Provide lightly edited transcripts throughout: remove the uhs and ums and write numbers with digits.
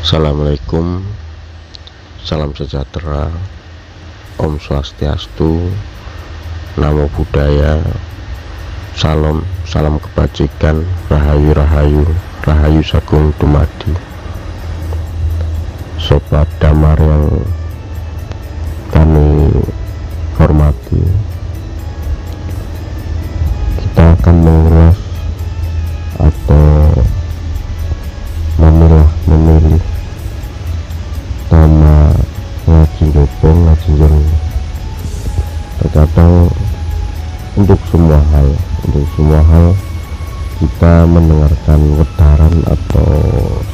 Assalamualaikum, salam sejahtera, Om Swastiastu, Namo Buddhaya, salam kebajikan, Rahayu, Rahayu Sagung Dumadi. Sobat Damar yang kami hormati, kita akan mengulas atau memilih tema ngaji jopo, ngaji jero. Terkadang untuk semua hal kita mendengarkan wedaran atau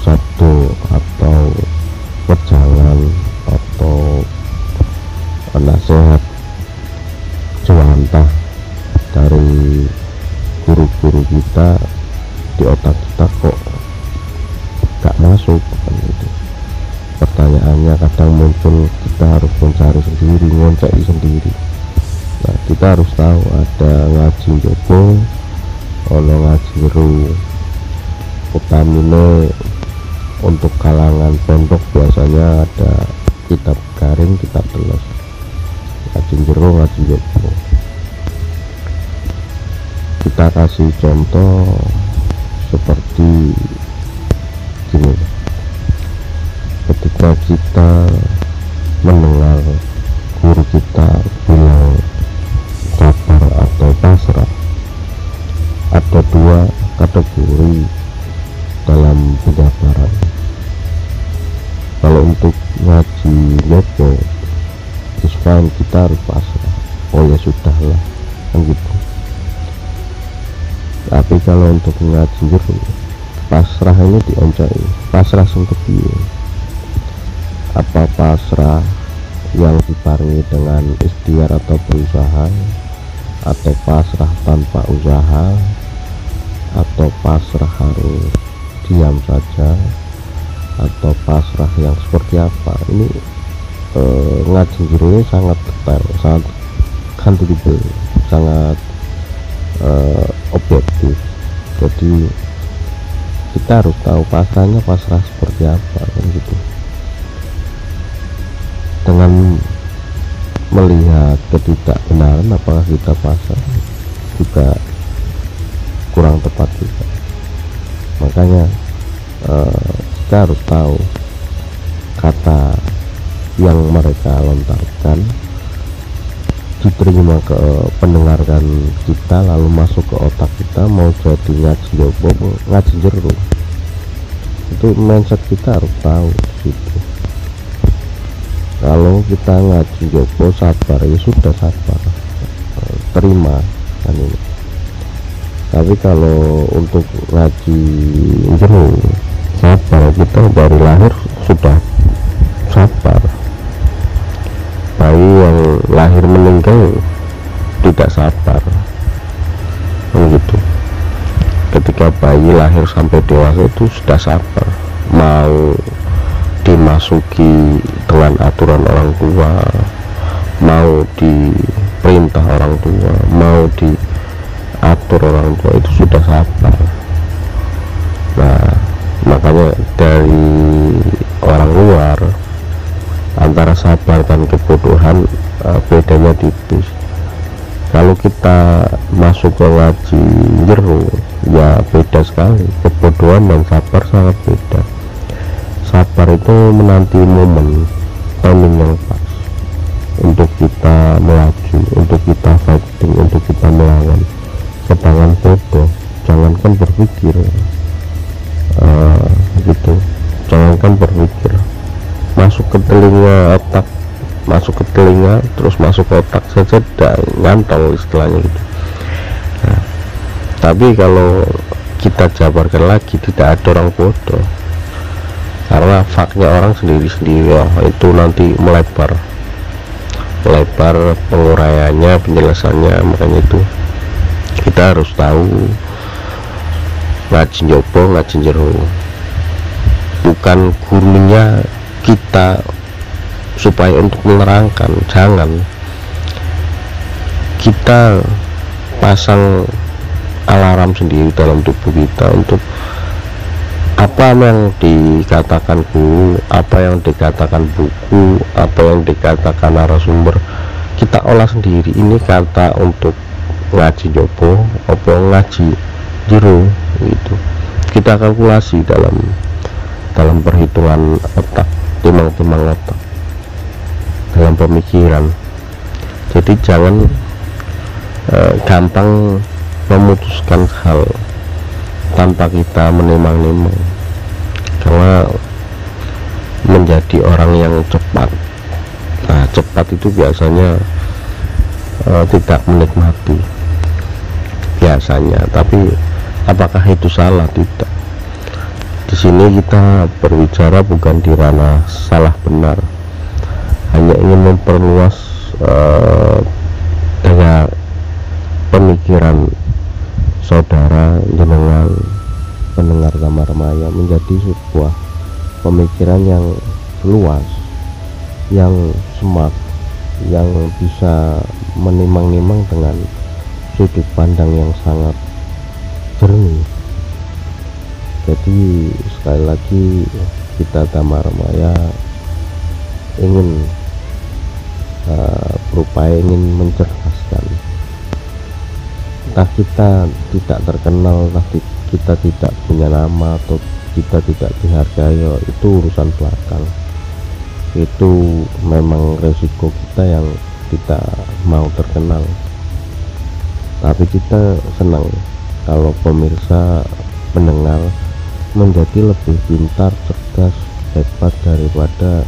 sabdo atau wejangan atau nasihat cuantah dari guru-guru kita, di otak kita kok gak masuk kan gitu. Pertanyaannya kadang muncul, kita harus mencari sendiri, ngonceki sendiri. Nah, kita harus tahu ada ngaji jopo, ono ngaji jero. Utamine untuk kalangan pondok biasanya ada kitab garing, kitab teles, ngaji jero, ngaji jopo. Kita kasih contoh seperti gini, ketika kita mendengar guru kita bilang sabar atau pasrah, ada dua kategori dalam penjabaran. Kalau untuk ngaji jopo, it's fine, kita harus pasrah, oh ya sudahlah kan gitu. Tapi kalau untuk ngaji jero, pasrah ini dioncoi, pasrah untuk piye? Apa pasrah yang dibarengi dengan ikhtiar atau berusaha, atau pasrah tanpa usaha, atau pasrah harus diam saja, atau pasrah yang seperti apa? Ini ngaji jero ini sangat detail, sangat kantoribel, sangat objektif. Jadi kita harus tahu pasrahnya pasrah seperti apa kan gitu. Dengan melihat ketidakbenaran, apakah kita pasrah juga kurang tepat juga. Makanya kita harus tahu kata yang mereka lontarkan diterima ke pendengarkan kita, lalu masuk ke otak kita, mau jadi ngaji jopo, ngaji jero. Itu mindset kita harus tahu gitu. Kalau kita ngaji jopo sabar, ya sudah sabar, terima kan ini. Tapi kalau untuk ngaji jero sabar, kita dari lahir sudah sabar. Bayi yang lahir meninggal tidak sabar begitu. Ketika bayi lahir sampai dewasa itu sudah sabar, mau dimasuki dengan aturan orang tua, mau diperintah orang tua, mau diatur orang tua, itu sudah sabar. Nah, makanya dari orang luar antara sabar dan kebodohan bedanya tipis. Kalau kita masuk ke ngaji jero, ya beda sekali. Kebodohan dan sabar sangat beda. Sabar itu menanti momen, timing yang pas untuk kita melaju, untuk kita fighting, untuk kita melawan. Sedangkan bodoh, jangankan berpikir gitu, jangankan berpikir, masuk ke telinga otak, masuk ke telinga terus masuk ke otak saja tidak nyantol istilahnya gitu. Nah, tapi kalau kita jabarkan lagi, tidak ada orang bodoh, karena faknya orang sendiri-sendiri. Oh, itu nanti melebar penguraiannya, penjelasannya. Makanya itu kita harus tahu ngaji jopo, ngaji jero, bukan gurunya kita supaya untuk menerangkan. Jangan kita pasang alarm sendiri dalam tubuh kita untuk apa yang dikatakan guru, apa yang dikatakan buku, apa yang dikatakan narasumber, kita olah sendiri. Ini kata untuk ngaji jopo apa ngaji jero gitu, kita kalkulasi dalam perhitungan otak, timang-timang otak, dalam pemikiran. Jadi jangan gampang memutuskan hal tanpa kita menimang-nimang, karena menjadi orang yang cepat, nah cepat itu biasanya tidak menikmati biasanya. Tapi apakah itu salah? Tidak. Di sini kita berbicara bukan di ranah salah benar, hanya ingin memperluas dengan pemikiran saudara jenengan pendengar Damar Maya menjadi sebuah pemikiran yang luas, yang smart, yang bisa menimang-nimang dengan sudut pandang yang sangat jernih. Jadi sekali lagi kita Damar Maya ingin berupaya ingin mencerdaskan. Entah kita tidak terkenal, entah kita tidak punya nama, atau kita tidak dihargai, itu urusan belakang. Itu memang resiko kita yang kita mau terkenal. Tapi kita senang kalau pemirsa pendengar menjadi lebih pintar, cerdas, hebat daripada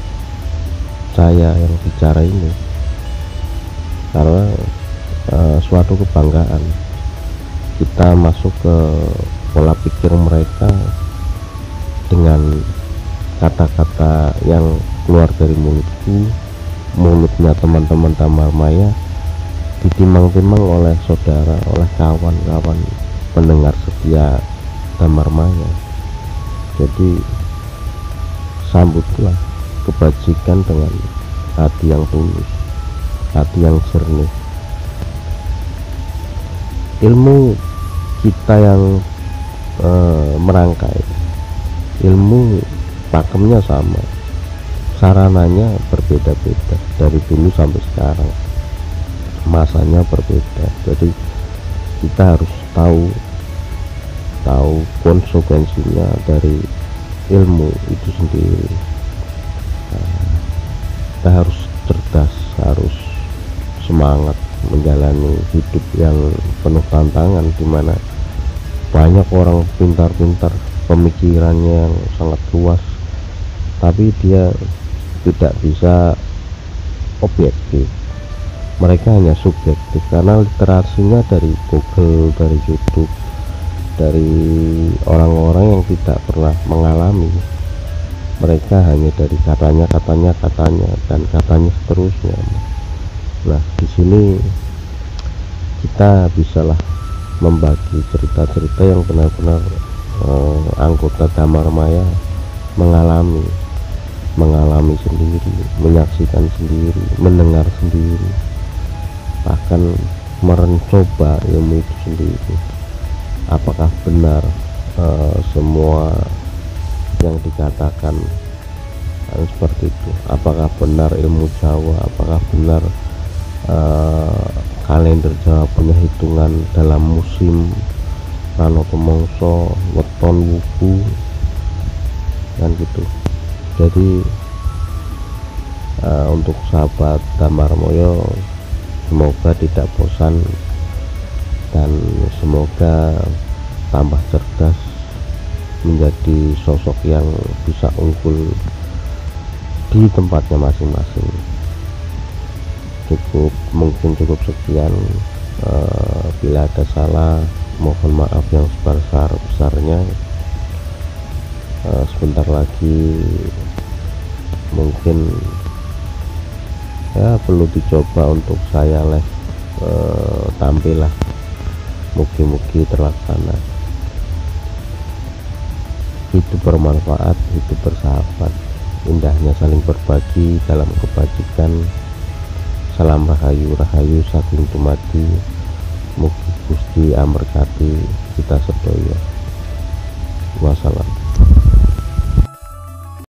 saya yang bicara ini, karena suatu kebanggaan kita masuk ke pola pikir mereka dengan kata-kata yang keluar dari mulutku, mulutnya teman-teman Damar Maya, ditimang-timang oleh saudara, oleh kawan-kawan pendengar setia Damar Maya. Jadi sambutlah kebajikan dengan hati yang tulus, hati yang jernih. Ilmu kita yang merangkai, ilmu pakemnya sama, sarananya berbeda-beda dari dulu sampai sekarang, masanya berbeda. Jadi kita harus tahu konsekuensinya dari ilmu itu sendiri. Kita harus cerdas, harus semangat menjalani hidup yang penuh tantangan, dimana banyak orang pintar-pintar, pemikirannya yang sangat luas, tapi dia tidak bisa objektif. Mereka hanya subjektif karena literasinya dari Google, dari YouTube, dari orang-orang yang tidak pernah mengalami. Mereka hanya dari katanya dan katanya seterusnya. Nah, di sini kita bisalah membagi cerita-cerita yang benar-benar anggota Damar Maya mengalami sendiri, menyaksikan sendiri, mendengar sendiri, bahkan mencoba ilmu itu sendiri. Apakah benar semua yang dikatakan seperti itu? Apakah benar ilmu Jawa? Apakah benar kalender Jawa punya hitungan dalam musim Rano Pemongso, Weton Wuku, kan gitu. Jadi untuk sahabat Damar Maya, semoga tidak bosan dan semoga tambah cerdas, menjadi sosok yang bisa unggul di tempatnya masing-masing. Mungkin cukup sekian. Bila ada salah, mohon maaf yang sebesar-besarnya. Sebentar lagi mungkin ya perlu dicoba untuk saya live tampil lah, mugi-mugi terlaksana. Itu bermanfaat, itu bersahabat, indahnya saling berbagi dalam kebajikan. Salam rahayu saking dumadi, mugi Gusti amberkati kita sedaya. Wassalam.